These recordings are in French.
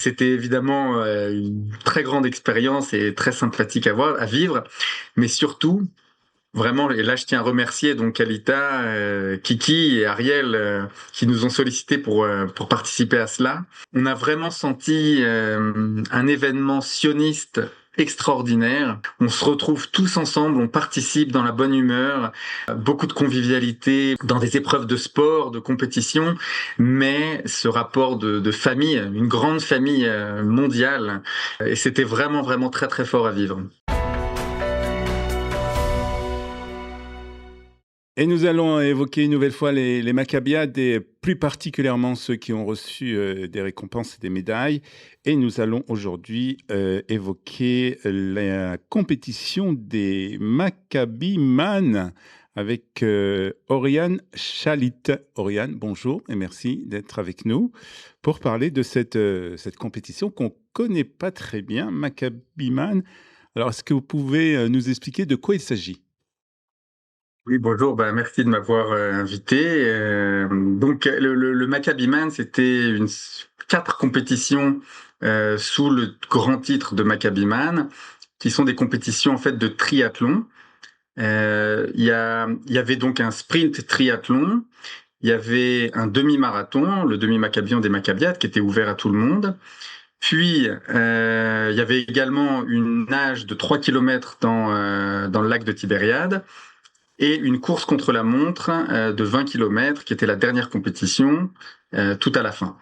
C'était évidemment, une très grande expérience et très sympathique à vivre, mais surtout, vraiment et là je tiens à remercier donc Kalita, Kiki et Ariel, qui nous ont sollicités pour participer à cela. On a vraiment senti, un événement sioniste extraordinaire. On se retrouve tous ensemble, on participe dans la bonne humeur, beaucoup de convivialité dans des épreuves de sport, de compétition, mais ce rapport de famille, une grande famille, mondiale et c'était vraiment, vraiment très, très fort à vivre. Et nous allons évoquer une nouvelle fois les Maccabiades et plus particulièrement ceux qui ont reçu des récompenses et des médailles. Et nous allons aujourd'hui évoquer la compétition des Maccabiman avec Oriane Chalit. Oriane, bonjour et merci d'être avec nous pour parler de cette compétition qu'on ne connaît pas très bien, Maccabiman. Alors, est-ce que vous pouvez nous expliquer de quoi il s'agit? Oui, bonjour, bah, merci de m'avoir invité. Donc, le Maccabiman, c'était 4 compétitions sous le grand titre de Maccabiman, qui sont des compétitions en fait de triathlon. Il y avait donc un sprint triathlon, il y avait un demi-marathon, le demi-maccabion des Maccabiades, qui était ouvert à tout le monde. Puis, il y avait également une nage de 3 kilomètres dans le lac de Tibériade et une course contre la montre de 20 kilomètres, qui était la dernière compétition, tout à la fin.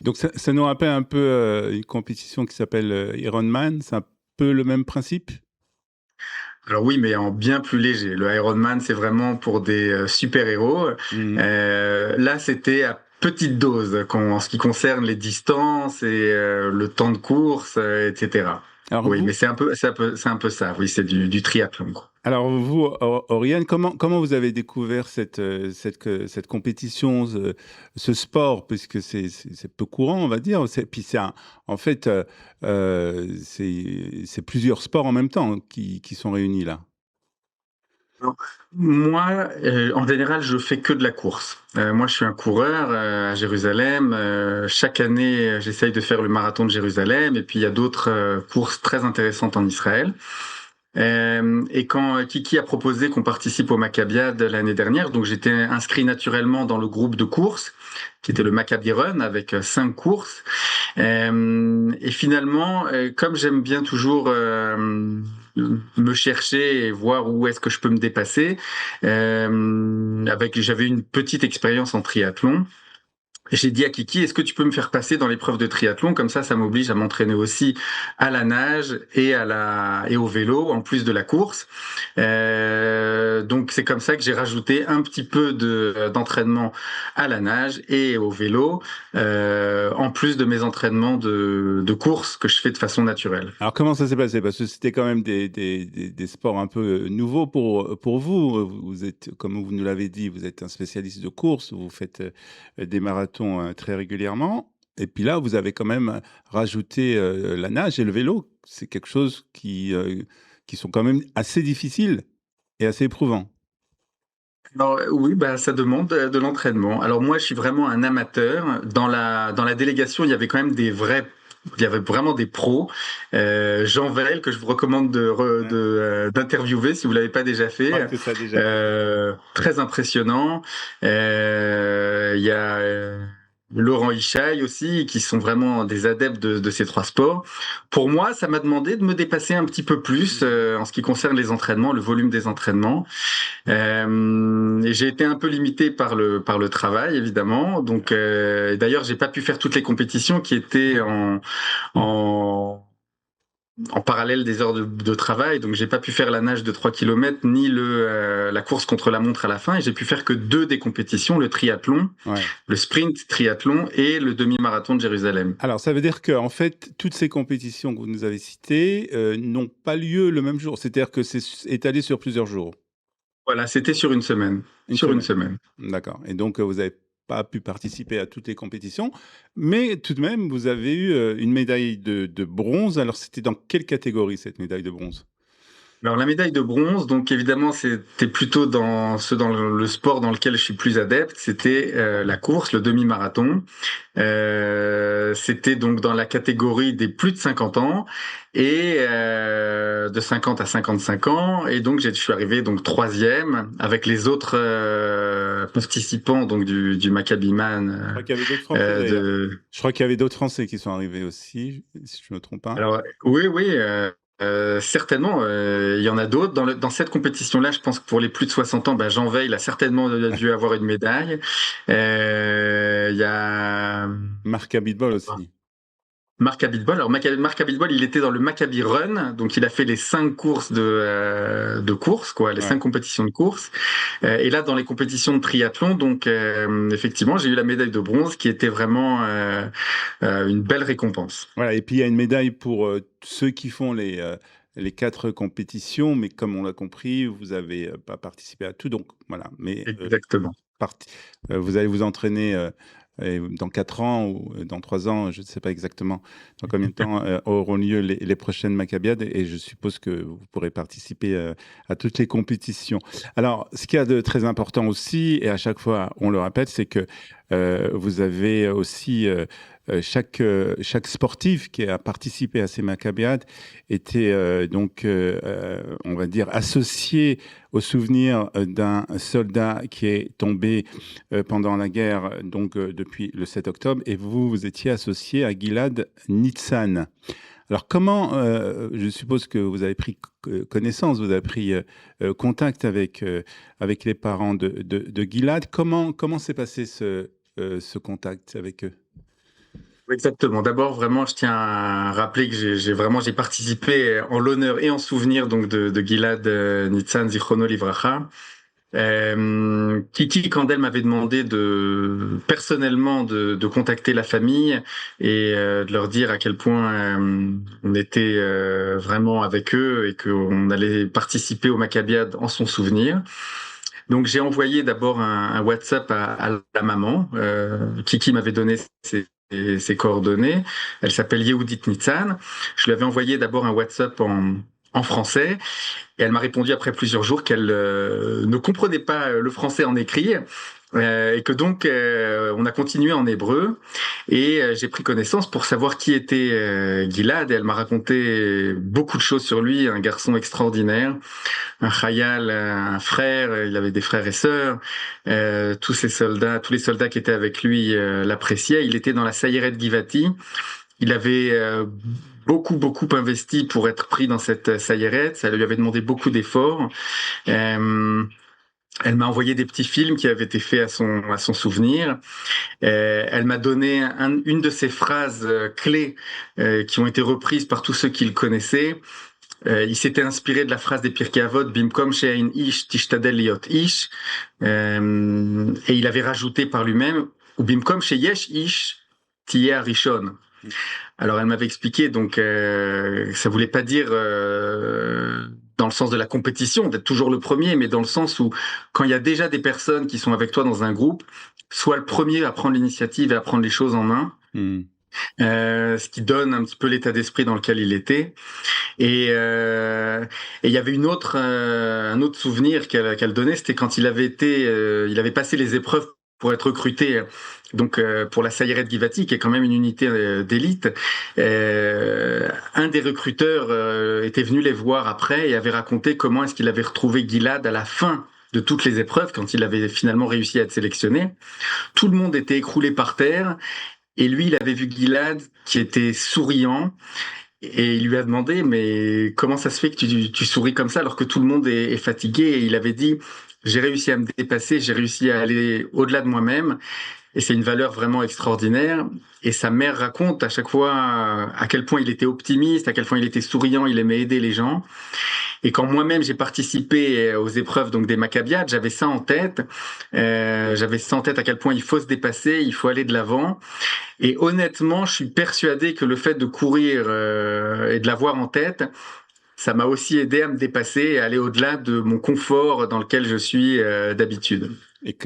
Donc ça nous rappelle un peu une compétition qui s'appelle Ironman, c'est un peu le même principe? Alors oui, mais en bien plus léger. Le Ironman, c'est vraiment pour des super-héros. Mhm. Là, c'était à petite dose en ce qui concerne les distances et le temps de course, etc. Alors Oui, mais vous, c'est un peu ça. Oui, c'est du triathlon, quoi. Oriane, comment vous avez découvert cette compétition, ce sport, puisque c'est peu courant, on va dire. Puis en fait, c'est plusieurs sports en même temps qui sont réunis là. Alors, moi, en général, je fais que de la course. Moi, je suis un coureur à Jérusalem. Chaque année, j'essaye de faire le marathon de Jérusalem, et puis il y a d'autres courses très intéressantes en Israël. Et quand Kiki a proposé qu'on participe au Maccabiade l'année dernière, donc j'étais inscrit naturellement dans le groupe de course, qui était le Maccabi Run, avec 5 courses. Et finalement, comme j'aime bien toujours me chercher et voir où est-ce que je peux me dépasser, j'avais une petite expérience en triathlon. J'ai dit à Kiki, est-ce que tu peux me faire passer dans l'épreuve de triathlon? Comme ça m'oblige à m'entraîner aussi à la nage et au vélo, en plus de la course. Donc c'est comme ça que j'ai rajouté un petit peu d'entraînement à la nage et au vélo, en plus de mes entraînements de course que je fais de façon naturelle. Alors comment ça s'est passé? Parce que c'était quand même des sports un peu nouveaux pour vous. Vous êtes, comme vous nous l'avez dit, vous êtes un spécialiste de course, vous faites des marathons très régulièrement. Et puis là, vous avez quand même rajouté la nage et le vélo. C'est quelque chose qui sont quand même assez difficiles et assez éprouvants. Alors, oui, bah, ça demande de l'entraînement. Alors moi, je suis vraiment un amateur. Dans la délégation, il y avait vraiment des pros. JeanVel, que je vous recommande d'interviewer si vous l'avez pas déjà Je crois fait. que ça a déjà fait. Très impressionnant. Il y a Laurent Ishaï aussi, qui sont vraiment des adeptes de ces 3 sports. Pour moi, ça m'a demandé de me dépasser un petit peu plus en ce qui concerne les entraînements, le volume des entraînements. Et j'ai été un peu limité par le travail, évidemment. Donc, d'ailleurs, j'ai pas pu faire toutes les compétitions qui étaient en, en parallèle des heures de travail. Donc, j'ai pas pu faire la nage de 3 kilomètres ni la course contre la montre à la fin. Et j'ai pu faire que 2 des compétitions, le triathlon, Ouais. le sprint triathlon et le demi-marathon de Jérusalem. Alors, ça veut dire que en fait, toutes ces compétitions que vous nous avez citées n'ont pas lieu le même jour. C'est-à-dire que c'est étalé sur plusieurs jours. Voilà, c'était sur une semaine. Une Sur une semaine. semaine. D'accord, et donc vous n'avez pas pu participer à toutes les compétitions, mais tout de même, vous avez eu, une médaille de bronze. Alors c'était dans quelle catégorie cette médaille de bronze? Alors la médaille de bronze, donc évidemment c'était plutôt dans le sport dans lequel je suis plus adepte, c'était la course, le demi-marathon. C'était donc dans la catégorie des plus de 50 ans et de 50 à 55 ans. Et donc je suis arrivé donc troisième avec les autres participants donc du Je Maccabiman crois qu'il y avait d'autres Français d'ailleurs. de. Je crois qu'il y avait d'autres Français qui sont arrivés aussi, si je me trompe pas. Alors oui, oui, certainement. Il y en a d'autres dans cette compétition-là. Je pense que pour les plus de 60 ans, ben, Jean Veil a certainement dû avoir une médaille. Il y a Marc Abitbol aussi. Marc Abitbol. Alors Marc Abitbol, il était dans le Maccabi Run, donc il a fait les 5 courses de course, quoi, les Ouais. 5 compétitions de course. Et là, dans les compétitions de triathlon, donc effectivement, j'ai eu la médaille de bronze, qui était vraiment une belle récompense. Voilà, et puis il y a une médaille pour ceux qui font les 4 compétitions, mais comme on l'a compris, vous n'avez pas participé à tout, donc voilà. Mais Exactement. vous allez vous entraîner dans 4 ans ou dans 3 ans, je ne sais pas exactement dans combien de temps auront lieu les prochaines Maccabiades, et je suppose que vous pourrez participer à toutes les compétitions. Alors, ce qu'il y a de très important aussi, et à chaque fois on le répète, c'est que vous avez aussi chaque sportif qui a participé à ces Maccabiades était on va dire, associé au souvenir d'un soldat qui est tombé pendant la guerre, donc depuis le 7 octobre, et vous étiez associé à Gilad Nitzan. Alors comment, je suppose que vous avez pris connaissance, vous avez pris contact avec les parents de Gilad. Comment s'est passé ce contact avec eux? Exactement. D'abord, vraiment, je tiens à rappeler que j'ai participé en l'honneur et en souvenir donc de Gilad Nitzan Zichrono Livracha. Kiki Kandel m'avait demandé personnellement de contacter la famille et de leur dire à quel point on était vraiment avec eux et qu'on allait participer au Maccabiade en son souvenir. Donc j'ai envoyé d'abord un WhatsApp à la maman. Kiki m'avait donné ses coordonnées. Elle s'appelle Yehudit Nitzan. Je lui avais envoyé d'abord un WhatsApp en français et elle m'a répondu après plusieurs jours qu'elle ne comprenait pas le français en écrit. Et que donc on a continué en hébreu et j'ai pris connaissance pour savoir qui était Gilad, et elle m'a raconté beaucoup de choses sur lui, un garçon extraordinaire, un chayal, un frère, il avait des frères et sœurs, tous les soldats qui étaient avec lui l'appréciaient. Il était dans la Sayeret Givati, il avait beaucoup investi pour être pris dans cette Sayeret, ça lui avait demandé beaucoup d'efforts. Euh, Elle m'a envoyé des petits films qui avaient été faits à son souvenir. Elle m'a donné une de ses phrases clés qui ont été reprises par tous ceux qui le connaissaient. Il s'était inspiré de la phrase des Pirkei Avot, Bimkom she'ein ish tishtadel liot ish. Et il avait rajouté par lui-même, ou Bimkom she'yesh ish tiyeh harishon. Alors elle m'avait expliqué, donc ça voulait pas dire dans le sens de la compétition, d'être toujours le premier, mais dans le sens où quand il y a déjà des personnes qui sont avec toi dans un groupe, sois le premier à prendre l'initiative et à prendre les choses en main. Ce qui donne un petit peu l'état d'esprit dans lequel il était. Et il y avait un autre souvenir qu'elle donnait, c'était quand il avait passé les épreuves pour être recruté, donc pour la Sayeret Givati, qui est quand même une unité d'élite. Un des recruteurs était venu les voir après et avait raconté comment est-ce qu'il avait retrouvé Gilad à la fin de toutes les épreuves, quand il avait finalement réussi à être sélectionné. Tout le monde était écroulé par terre, et lui, il avait vu Gilad qui était souriant, et il lui a demandé, mais comment ça se fait que tu souris comme ça alors que tout le monde est fatigué? Et il avait dit, j'ai réussi à me dépasser, j'ai réussi à aller au-delà de moi-même. Et c'est une valeur vraiment extraordinaire. Et sa mère raconte à chaque fois à quel point il était optimiste, à quel point il était souriant, il aimait aider les gens. Et quand moi-même j'ai participé aux épreuves donc des Maccabiades, j'avais ça en tête. J'avais ça en tête à quel point il faut se dépasser, il faut aller de l'avant. Et honnêtement, je suis persuadé que le fait de courir et de l'avoir en tête, ça m'a aussi aidé à me dépasser et à aller au-delà de mon confort dans lequel je suis d'habitude. Et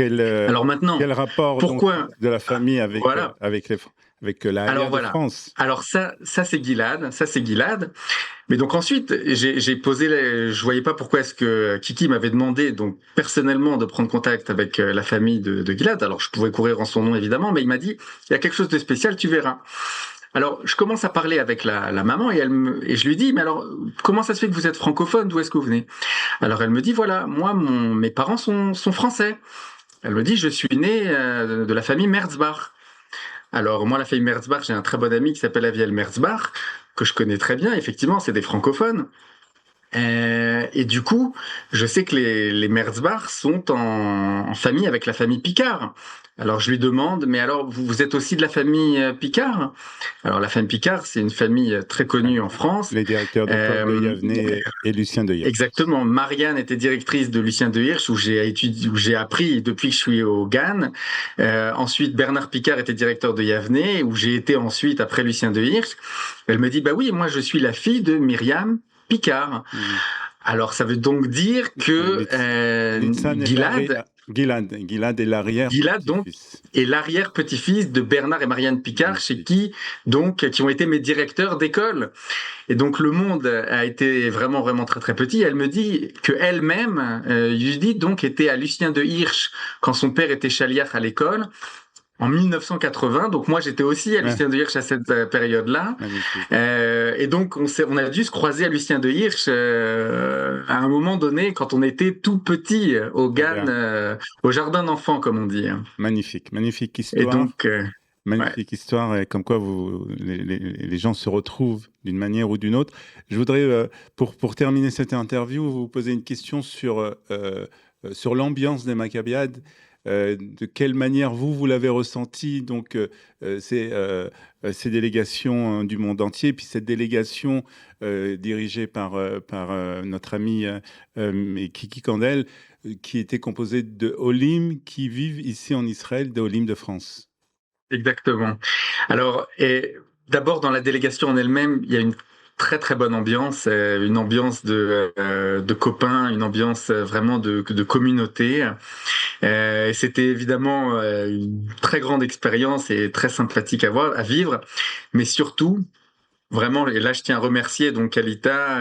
Alors maintenant, quel rapport donc pourquoi de la famille voilà. avec avec la Alors Allière de voilà. France. Alors ça c'est Gilad, ça c'est Gilad. Mais donc ensuite, j'ai posé, je voyais pas pourquoi est-ce que Kiki m'avait demandé donc personnellement de prendre contact avec la famille de Gilad. Alors je pouvais courir en son nom évidemment, mais il m'a dit il y a quelque chose de spécial, tu verras. Alors je commence à parler avec la maman et je lui dis mais alors comment ça se fait que vous êtes francophone, d'où est-ce que vous venez? Alors elle me dit voilà moi mes parents sont français. Elle me dit je suis né de la famille Merzbach. Alors moi, la famille Merzbach, j'ai un très bon ami qui s'appelle Aviel Merzbach, que je connais très bien. Effectivement, c'est des francophones. Et du coup, je sais que les Merzbach sont en famille avec la famille Picard. Alors je lui demande, mais alors vous êtes aussi de la famille Picard? Alors la famille Picard, c'est une famille très Ouais. connue en France. Les directeurs d'école de Euh, Yavné et Lucien de Hirsch. Exactement. Marianne était directrice de Lucien de Hirsch, où j'ai étudié, où j'ai appris depuis que je suis au GAN. Ensuite, Bernard Picard était directeur de Yavne, où j'ai été ensuite après Lucien de Hirsch. Elle me dit, bah oui, moi je suis la fille de Myriam Picard. Mmh. Alors ça veut donc dire que Gilad, Gilad est Gilad donc l'arrière-petit-fils. est l'arrière-petit-fils de Bernard et Marianne Picard, chez Magnifique. qui ont été mes directeurs d'école. Et donc le monde a été vraiment vraiment très très petit. Elle me dit que elle-même, Judith donc était à Lucien de Hirsch quand son père était chaliard à l'école en 1980. Donc moi j'étais aussi à Ouais, Lucien de Hirsch à cette période-là. magnifique. Et donc on a dû se croiser à Lucien de Hirsch à un moment donné quand on était tout petit au Très GAN, bien. au jardin d'enfants comme on dit. Magnifique, magnifique Et histoire. donc ouais. Magnifique histoire, et comme quoi les gens se retrouvent d'une manière ou d'une autre. Je voudrais, pour terminer cette interview, vous poser une question sur l'ambiance des Maccabiades. De quelle manière vous l'avez ressenti, donc, ces délégations du monde entier, puis cette délégation dirigée par notre ami Kiki Kandel, qui était composée de Olim qui vivent ici en Israël, des Olim de France. Exactement. Alors, d'abord dans la délégation en elle-même, il y a une très très bonne ambiance, une ambiance de copains, une ambiance vraiment de communauté. Et c'était évidemment une très grande expérience et très sympathique à vivre, mais surtout vraiment, et là je tiens à remercier donc Kalita,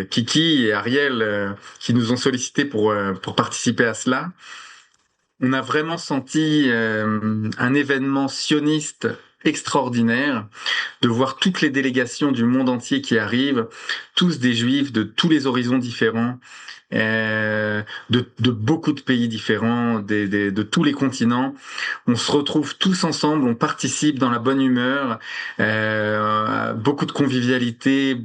Kiki et Ariel qui nous ont sollicité pour participer à cela. On a vraiment senti un événement sioniste extraordinaire, de voir toutes les délégations du monde entier qui arrivent, tous des juifs de tous les horizons différents, de beaucoup de pays différents, de tous les continents. On se retrouve tous ensemble, on participe dans la bonne humeur, beaucoup de convivialité,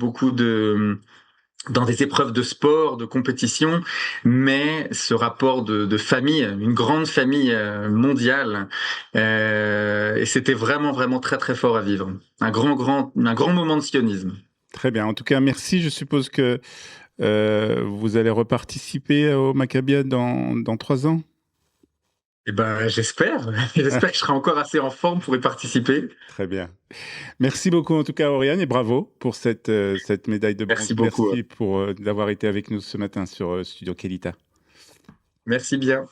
dans des épreuves de sport, de compétition, mais ce rapport de famille, une grande famille mondiale, et c'était vraiment vraiment très très fort à vivre. Un grand moment de sionisme. Très bien. En tout cas, merci. Je suppose que vous allez reparticiper au Maccabia dans 3 ans. Eh ben j'espère, j'espère que je serai encore assez en forme pour y participer. Très bien. Merci beaucoup en tout cas, Oriane, et bravo pour cette médaille de Merci bronze. beaucoup. Merci pour d'avoir été avec nous ce matin sur Studio Kelita. Merci bien.